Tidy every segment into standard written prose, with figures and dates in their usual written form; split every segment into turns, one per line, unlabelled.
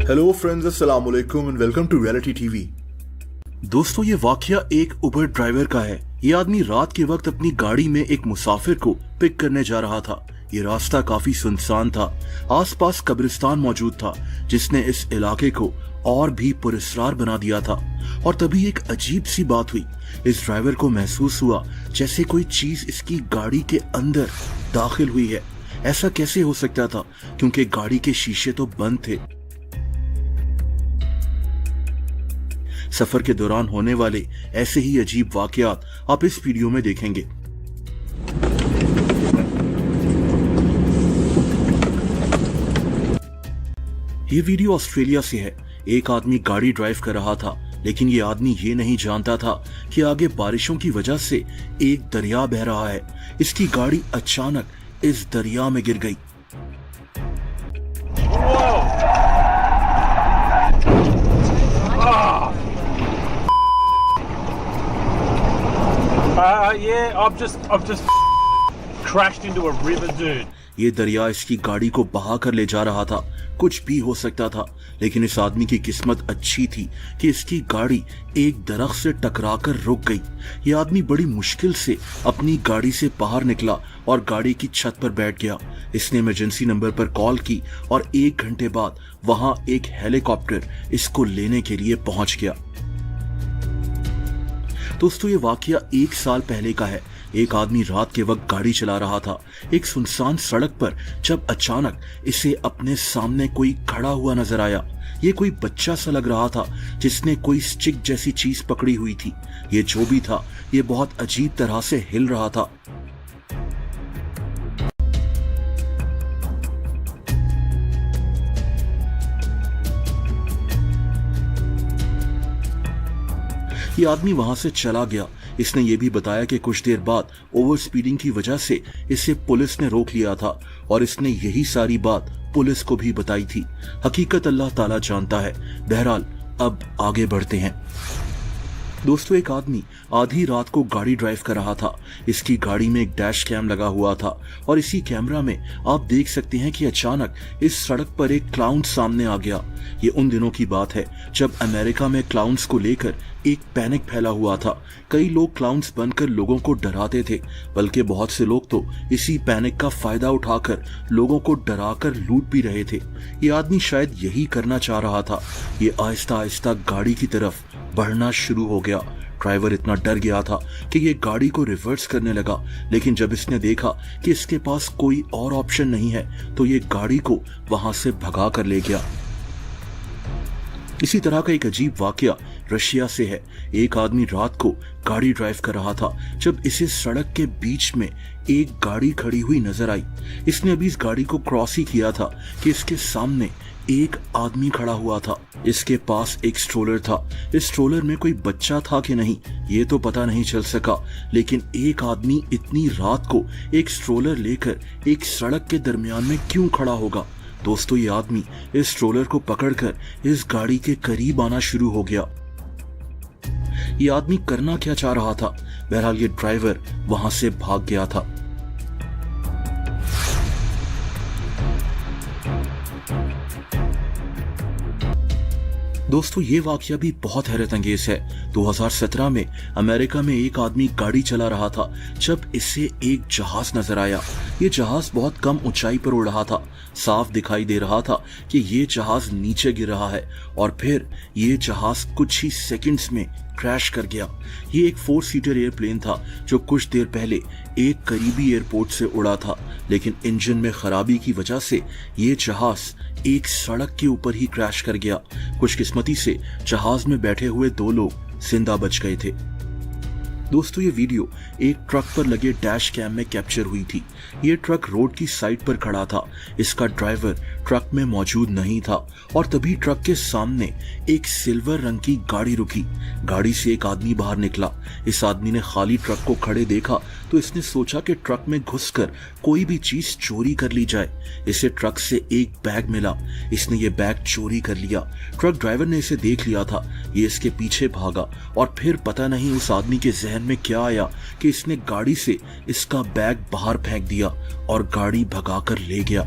Hello friends, अस्सलाम वालेकुम and welcome to reality TV. दोस्तों, ये वाकया एक उबर ड्राइवर का है। ये आदमी रात के वक्त अपनी गाड़ी में एक मुसाफिर को पिक करने जा रहा था। ये रास्ता काफी सुनसान था, आसपास कब्रिस्तान मौजूद था जिसने इस इलाके को और भी पुरस्कार बना दिया था। और तभी एक अजीब सी बात हुई। इस ड्राइवर को महसूस हुआ जैसे कोई चीज इसकी गाड़ी के अंदर दाखिल हुई है। ऐसा कैसे हो सकता था, क्योंकि गाड़ी के शीशे तो बंद थे। सफर के दौरान होने वाले ऐसे ही अजीब वाकयात आप इस वीडियो में देखेंगे। ये वीडियो ऑस्ट्रेलिया से है। एक आदमी गाड़ी ड्राइव कर रहा था, लेकिन ये आदमी ये नहीं जानता था कि आगे बारिशों की वजह से एक दरिया बह रहा है। इसकी गाड़ी अचानक इस दरिया में गिर गई।
I've just crashed into a river, dude.
ये दरिया इसकी गाड़ी को बहा कर ले जा रहा था। कुछ भी हो सकता था, लेकिन इस आदमी की किस्मत अच्छी थी कि इसकी गाड़ी एक दरख्त से टकराकर रुक गई। ये आदमी बड़ी मुश्किल से अपनी गाड़ी से बाहर निकला और गाड़ी की छत पर बैठ गया। इसने इमरजेंसी नंबर पर कॉल की और 1 घंटे बाद वहां एक हेलीकॉप्टर इसको लेने के लिए पहुंच गया। दोस्तों, ये वाकया 1 साल पहले का है। एक आदमी रात के वक्त गाड़ी चला रहा था एक सुनसान सड़क पर, जब अचानक इसे अपने सामने कोई खड़ा हुआ नजर आया। ये कोई बच्चा सा लग रहा था जिसने कोई स्टिक जैसी चीज पकड़ी हुई थी। ये जो भी था, ये बहुत अजीब तरह से हिल रहा था। ये आदमी वहां से चला गया। इसने ये भी बताया कि कुछ देर बाद ओवर स्पीडिंग की वजह से इसे पुलिस ने रोक लिया था और इसने यही सारी बात पुलिस को भी बताई थी। हकीकत अल्लाह ताला जानता है। बहरहाल, अब आगे बढ़ते हैं। दोस्तों, एक आदमी आधी रात को गाड़ी ड्राइव कर रहा था। इसकी गाड़ी में एक डैश कैम लगा हुआ था और इसी कैमरा में आप देख सकते हैं कि अचानक इस सड़क पर एक क्लाउन सामने आ गया। ये उन दिनों की बात है जब अमेरिका में क्लाउन्स को लेकर एक पैनिक फैला हुआ था। कई लोग क्लाउन्स बनकर लोगों को डराते थे, बल्कि बहुत से लोग तो इसी पैनिक का फायदा उठाकर लोगों को डराकर लूट भी रहे थे। ये आदमी शायद यही करना चाह रहा था। ये आहिस्ता आहिस्ता गाड़ी की तरफ बढ़ना शुरू हो गया। ड्राइवर इतना डर गया था कि ये गाड़ी को रिवर्स करने लगा, लेकिन जब इसने देखा कि इसके पास कोई और ऑप्शन नहीं है, तो ये गाड़ी को वहां से भगा कर ले गया। इसी तरह का एक अजीब वाकया रशिया से है। एक आदमी रात को गाड़ी ड्राइव कर रहा था जब इसे सड़क के बीच में एक गाड़ी खड़ी हुई नजर आई। इसने अभी इस गाड़ी को क्रॉस ही किया था कि इसके सामने एक आदमी खड़ा हुआ था। इसके पास एक स्ट्रोलर था। इस स्ट्रोलर में कोई बच्चा था कि नहीं, ये तो पता नहीं चल सका, लेकिन एक आदमी इतनी रात को एक स्ट्रोलर लेकर एक सड़क के दरमियान में क्यों खड़ा होगा। दोस्तों, ये आदमी इस स्ट्रोलर को पकड़कर इस गाड़ी के करीब आना शुरू हो गया। ये आदमी करना क्या चाह रहा था? बहरहाल, ये ड्राइवर वहां से भाग गया था। दोस्तों, ये वाकया भी बहुत हैरत अंगेज है। 2017 में अमेरिका में एक आदमी गाड़ी चला रहा था जब इसे एक जहाज नजर आया। ये जहाज बहुत कम ऊंचाई पर उड़ रहा था। साफ दिखाई दे रहा था कि ये जहाज नीचे गिर रहा है और फिर ये जहाज कुछ ही सेकंड्स में क्रैश कर गया। ये एक 4 सीटर एयरप्लेन था जो कुछ देर पहले एक करीबी एयरपोर्ट से उड़ा था, लेकिन इंजन में खराबी की वजह से ये जहाज एक सड़क के ऊपर ही क्रैश कर गया। खुशकिस्मती से जहाज में बैठे हुए 2 लोग जिंदा बच गए थे। दोस्तों, ये वीडियो एक ट्रक पर लगे डैश कैम में कैप्चर हुई थी। ये ट्रक रोड की साइड पर खड़ा था। इसका ड्राइवर ट्रक में मौजूद नहीं था और तभी ट्रक के सामने एक सिल्वर रंग की गाड़ी रुकी। गाड़ी से एक आदमी बाहर निकला। इस आदमी ने खाली ट्रक को खड़े देखा तो इसने सोचा कि ट्रक में घुसकर कोई भी चीज चोरी कर ली जाए। इसे ट्रक से एक बैग मिला। इसने ये बैग चोरी कर लिया। ट्रक ड्राइवर ने इसे देख लिया था। ये इसके पीछे भागा और फिर पता नहीं उस आदमी के जहन में क्या आया कि इसने गाड़ी से इसका बैग बाहर फेंक दिया और गाड़ी भगाकर ले गया।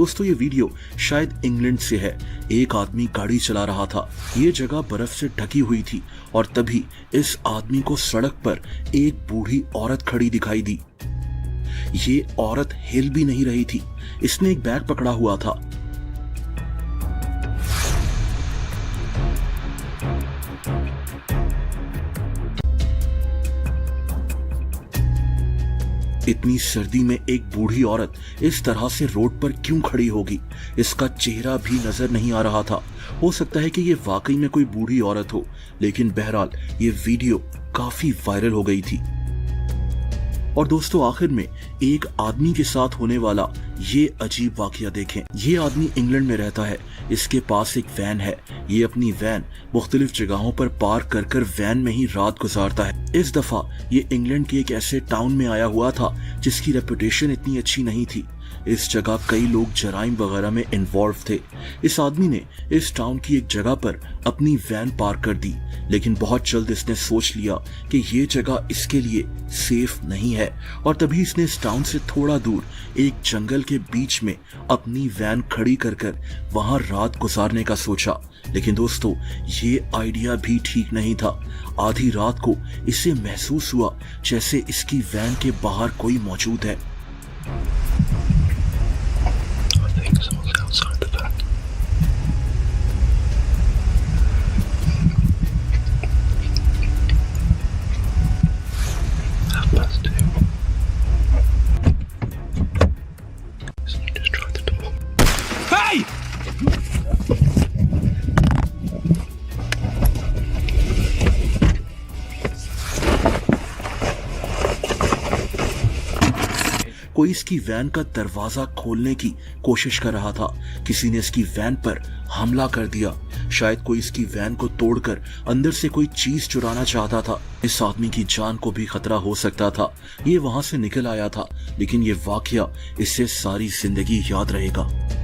दोस्तों ये वीडियो शायद इंग्लैंड से है। एक आदमी गाड़ी चला रहा था। ये जगह बर्फ से ढकी हुई थी और तभी इस आदमी को सड़क पर एक बूढ़ी औरत खड़ी दिखाई दी। ये औरत हिल भी नहीं रही थी। इसने एक बैग पकड़ा हुआ था। इतनी सर्दी में एक बूढ़ी औरत इस तरह से रोड पर क्यों खड़ी होगी? इसका चेहरा भी नजर नहीं आ रहा था। हो सकता है कि ये वाकई में कोई बूढ़ी औरत हो, लेकिन बहरहाल ये वीडियो काफी वायरल हो गई थी। और दोस्तों आखिर में एक आदमी के साथ होने वाला ये अजीब वाकया देखें। ये आदमी इंग्लैंड में रहता है। इसके पास एक वैन है। ये अपनी वैन मुख्तलिफ जगहों पर पार्क कर कर वैन में ही रात गुजारता है। इस दफा ये इंग्लैंड के एक ऐसे टाउन में आया हुआ था जिसकी रेपुटेशन इतनी अच्छी नहीं थी। इस जगह कई लोग जराइम वगैरह में इन्वॉल्व थे। इस आदमी ने इस टाउन की एक जगह पर अपनी वैन पार्क कर दी, लेकिन बहुत जल्द इसने सोच लिया कि ये जगह इसके लिए सेफ नहीं है और तभी इसने इस टाउन से थोड़ा दूर एक जंगल के बीच में अपनी वैन खड़ी कर कर वहां रात गुजारने का सोचा। लेकिन दोस्तों ये आइडिया भी ठीक नहीं था। आधी रात को इसे महसूस हुआ जैसे इसकी वैन के बाहर कोई मौजूद है। कोई इसकी वैन का दरवाजा खोलने की कोशिश कर रहा था। किसी ने इसकी वैन पर हमला कर दिया। शायद कोई इसकी वैन को तोड़कर अंदर से कोई चीज चुराना चाहता था। इस आदमी की जान को भी खतरा हो सकता था। ये वहां से निकल आया था, लेकिन ये वाकया इससे सारी जिंदगी याद रहेगा।